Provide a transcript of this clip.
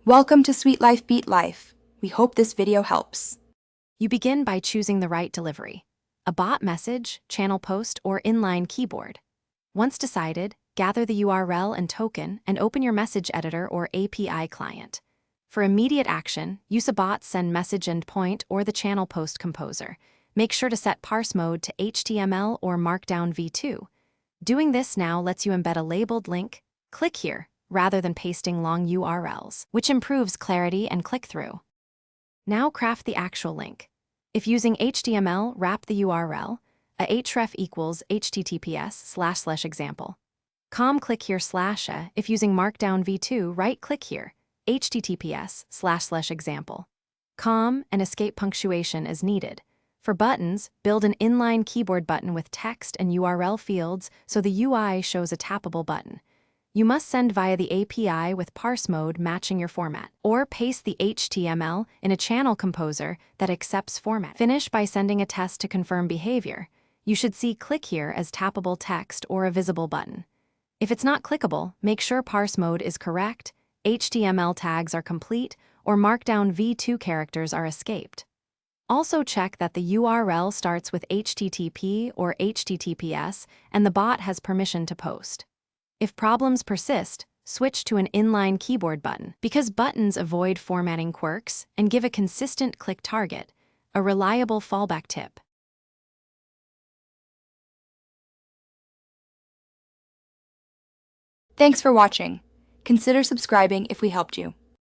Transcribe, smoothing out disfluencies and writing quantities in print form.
Welcome to Sweet Life Beat Life. We hope this video helps. You begin by choosing the right delivery: a bot message, channel post, or inline keyboard. Once decided, gather the URL and token and open your message editor or API client. For immediate action, use a bot send message endpoint or the channel post composer. Make sure to set parse mode to HTML or Markdown v2. Doing this now lets you embed a labeled link, click here, rather than pasting long URLs, which improves clarity and click-through. Now craft the actual link. If using HTML, wrap the URL, a href equals https://example. Click here /a. If using Markdown v2, right-click here, https://example. And escape punctuation as needed. For buttons, build an inline keyboard button with text and URL fields so the UI shows a tappable button. You must send via the API with parse mode matching your format, or paste the HTML in a channel composer that accepts format. Finish by sending a test to confirm behavior. You should see click here as tappable text or a visible button. If it's not clickable, make sure parse mode is correct, HTML tags are complete, or Markdown v2 characters are escaped. Also check that the URL starts with HTTP or HTTPS and the bot has permission to post. If problems persist, switch to an inline keyboard button, because buttons avoid formatting quirks and give a consistent click target, a reliable fallback tip. Thanks for watching. Consider subscribing if we helped you.